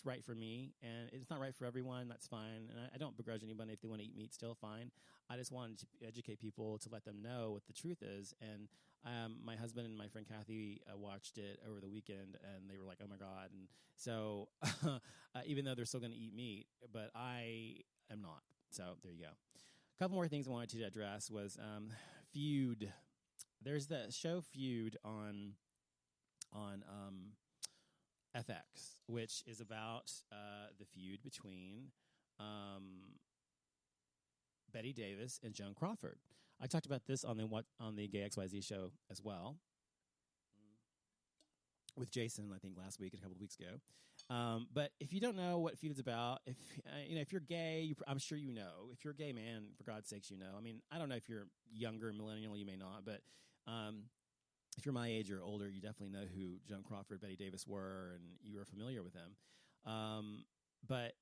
right for me, and it's not right for everyone. That's fine, and I don't begrudge anybody if they want to eat meat. Still fine. I just wanted to educate people, to let them know what the truth is. And my husband and my friend Kathy watched it over the weekend, and they were like, "Oh my God!" And so, even though they're still going to eat meat, but I am not. So there you go. A couple more things I wanted to address was Feud. There's the show Feud on FX, which is about the feud between Betty Davis and Joan Crawford. I talked about this on the Gay XYZ show as well with Jason, I think last week, a couple of weeks ago. But if you don't know what Feud is about, if you're gay, I'm sure you know. If you're a gay man, for God's sakes, you know. I mean, I don't know if you're younger, millennial, you may not, but if you're my age or older, you definitely know who Joan Crawford, Betty Davis were, and you are familiar with them. But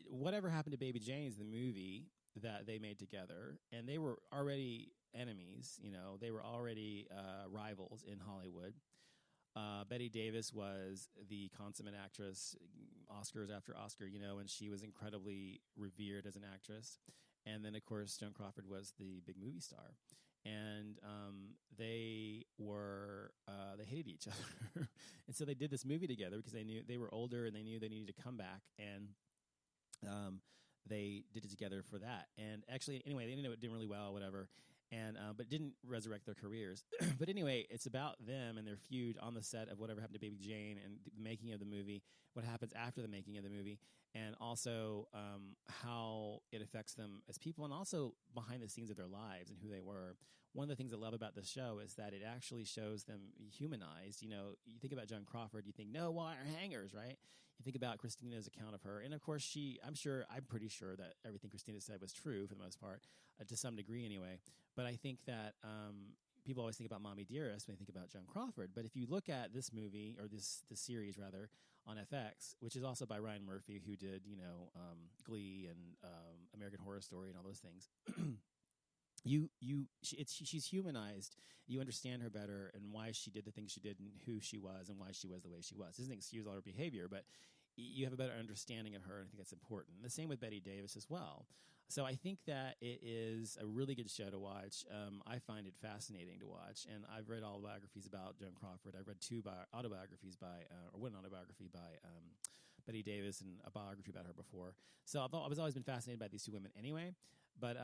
whatever happened to Baby Jane is the movie that they made together, and they were already enemies. They were already rivals in Hollywood. Betty Davis was the consummate actress, Oscars after Oscar, and she was incredibly revered as an actress. And then, of course, Joan Crawford was the big movie star. And they hated each other. And so they did this movie together because they knew they were older and they knew they needed to come back. And they did it together for that. And actually, anyway, they ended up doing really well, whatever. And but didn't resurrect their careers. But anyway, it's about them and their feud on the set of Whatever Happened to Baby Jane, and the making of the movie, what happens after the making of the movie, and also how it affects them as people, and also behind the scenes of their lives and who they were. One of the things I love about this show is that it actually shows them humanized. You think about Joan Crawford, you think, no wire hangers, right? You think about Christina's account of her, and of course I'm pretty sure that everything Christina said was true for the most part, to some degree anyway. But I think that people always think about Mommy Dearest when they think about Joan Crawford. But if you look at this movie, or this series rather, on FX, which is also by Ryan Murphy, who did Glee and American Horror Story and all those things. She's humanized. You understand her better and why she did the things she did and who she was and why she was the way she was. It doesn't excuse all her behavior, but you have a better understanding of her, and I think that's important. The same with Betty Davis as well. So I think that it is a really good show to watch. I find it fascinating to watch, and I've read all the biographies about Joan Crawford. I've read two autobiographies one autobiography by Betty Davis and a biography about her before. So I was always been fascinated by these two women anyway. But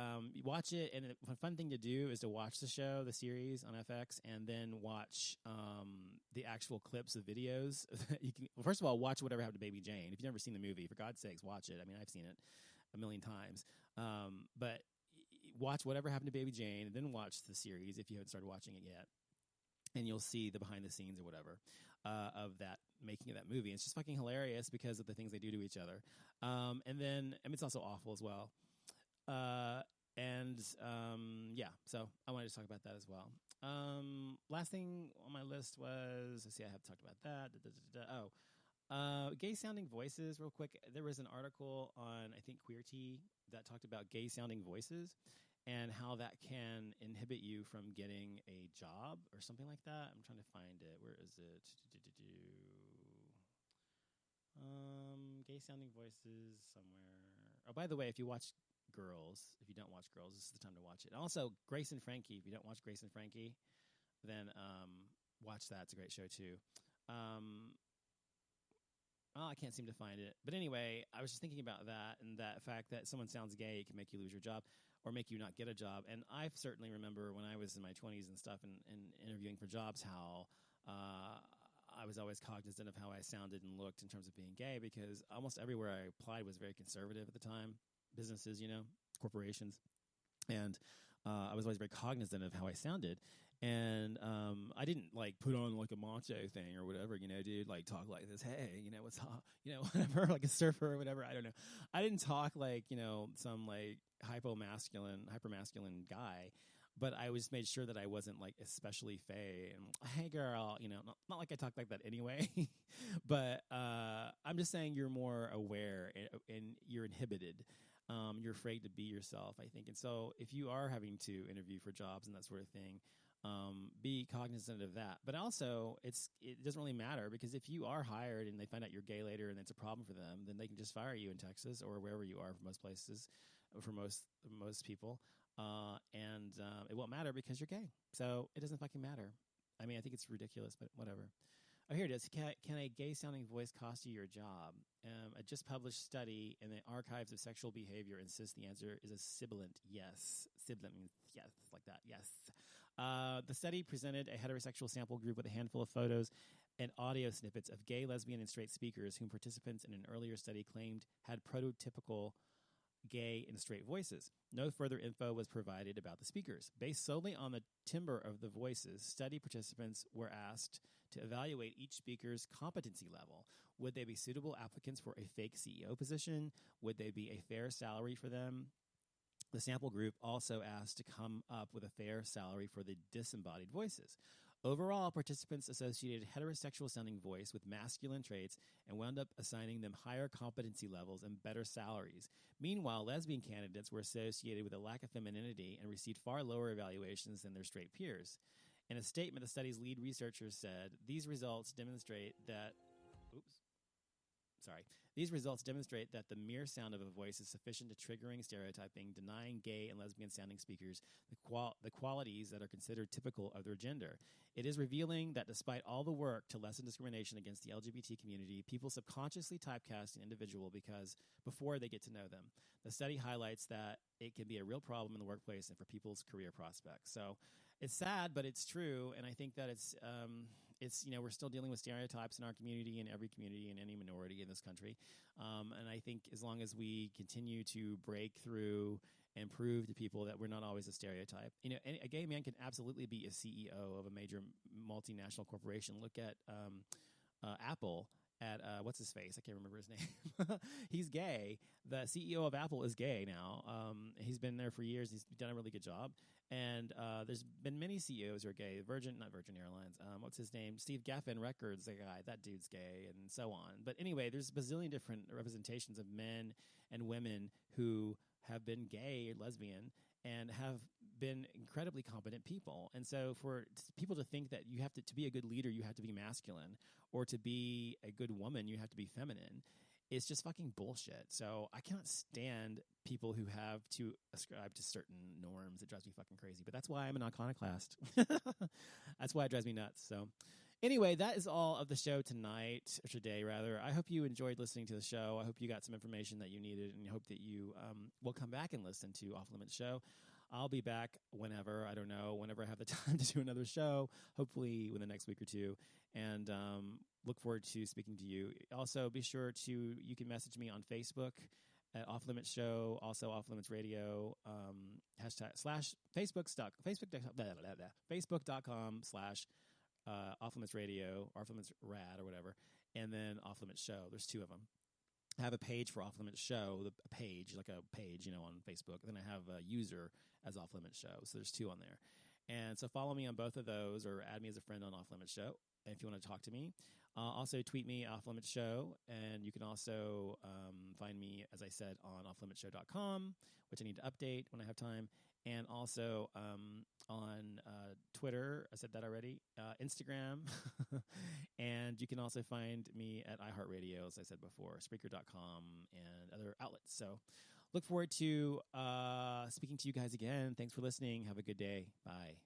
watch it, and a fun thing to do is to watch the show, the series on FX, and then watch the actual clips of videos. Well, first of all, watch Whatever Happened to Baby Jane. If you've never seen the movie, for God's sakes, watch it. I mean, I've seen it a million times. But watch Whatever Happened to Baby Jane, and then watch the series if you haven't started watching it yet. And you'll see the behind the scenes or whatever of that making of that movie. It's just fucking hilarious because of the things they do to each other. And then, it's also awful as well. So I wanted to talk about that as well. Last thing on my list was, let's see, I have talked about that. Gay sounding voices, real quick. There was an article on, I think, Queer Tea that talked about gay sounding voices and how that can inhibit you from getting a job or something like that. I'm trying to find it. Where is it? Gay sounding voices somewhere. Oh, by the way, if you watch Girls, if you don't watch Girls, this is the time to watch it. And also, Grace and Frankie. If you don't watch Grace and Frankie, then watch that. It's a great show too. Oh, I can't seem to find it. But anyway, I was just thinking about that and that fact that someone sounds gay can make you lose your job or make you not get a job. And I certainly remember when I was in my 20s and stuff and interviewing for jobs how I was always cognizant of how I sounded and looked in terms of being gay because almost everywhere I applied was very conservative at the time. Businesses, corporations. And I was always very cognizant of how I sounded. And I didn't like put on like a macho thing or whatever, dude, like talk like this. Hey, what's up? Whatever, like a surfer or whatever. I don't know. I didn't talk like, some like hyper masculine guy, but I just made sure that I wasn't like especially fey and hey girl, not like I talk like that anyway, but I'm just saying you're more aware and you're inhibited. You're afraid to be yourself, I think. And so if you are having to interview for jobs and that sort of thing, be cognizant of that. But also, it doesn't really matter because if you are hired and they find out you're gay later and it's a problem for them, then they can just fire you in Texas or wherever you are for most places, for most people. And it won't matter because you're gay. So it doesn't fucking matter. I mean, I think it's ridiculous, but whatever. Oh, here it is. Can a gay-sounding voice cost you your job? A just published study in the Archives of Sexual Behavior insists the answer is a sibilant yes. Sibilant means yes, like that, yes. The study presented a heterosexual sample group with a handful of photos and audio snippets of gay, lesbian, and straight speakers whom participants in an earlier study claimed had prototypical gay and straight voices. No further info was provided about the speakers. Based solely on the timbre of the voices, study participants were asked to evaluate each speaker's competency level. Would they be suitable applicants for a fake CEO position? Would they be a fair salary for them? The sample group also asked to come up with a fair salary for the disembodied voices. Overall, participants associated heterosexual-sounding voice with masculine traits and wound up assigning them higher competency levels and better salaries. Meanwhile, lesbian candidates were associated with a lack of femininity and received far lower evaluations than their straight peers. In a statement, the study's lead researchers said, These results demonstrate that the mere sound of a voice is sufficient to triggering stereotyping, denying gay and lesbian-sounding speakers the qualities that are considered typical of their gender. It is revealing that despite all the work to lessen discrimination against the LGBT community, people subconsciously typecast an individual before they get to know them. The study highlights that it can be a real problem in the workplace and for people's career prospects. So it's sad, but it's true, and I think that it's we're still dealing with stereotypes in our community and every community and any minority in this country. And I think as long as we continue to break through and prove to people that we're not always a stereotype, a gay man can absolutely be a CEO of a major multinational corporation. Look at Apple. At what's his face? I can't remember his name. He's gay. The CEO of Apple is gay now. He's been there for years. He's done a really good job. And there's been many CEOs who are gay. Not Virgin Airlines. What's his name? Steve Geffen Records, the guy. That dude's gay, and so on. But anyway, there's a bazillion different representations of men and women who have been gay or lesbian and have been incredibly competent people. And so for people to think that you have to be a good leader, you have to be masculine, or to be a good woman, you have to be feminine, it's just fucking bullshit. So I cannot stand people who have to ascribe to certain norms. It drives me fucking crazy. But that's why I'm an iconoclast. That's why it drives me nuts. So anyway, that is all of the show tonight, or today rather. I hope you enjoyed listening to the show. I hope you got some information that you needed, and I hope that you will come back and listen to Offlimits Show. I'll be back whenever, I don't know, whenever I have the time to do another show, hopefully within the next week or two, and look forward to speaking to you. Also, be sure you can message me on Facebook at Offlimits Show, also Offlimits Radio, Facebook.com/Offlimits Radio, Offlimits Rad or whatever, and then Offlimits Show. There's two of them. I have a page for Offlimits Show, a page on Facebook. Then I have a user as Offlimits Show. So there's two on there. And so follow me on both of those or add me as a friend on Offlimits Show if you want to talk to me. Also, tweet me, Offlimits Show, and you can also find me, as I said, on offlimitshow.com, which I need to update when I have time, and also on Twitter. I said that already. Instagram, and you can also find me at iHeartRadio, as I said before, Spreaker.com, and other outlets. So, look forward to speaking to you guys again. Thanks for listening. Have a good day. Bye.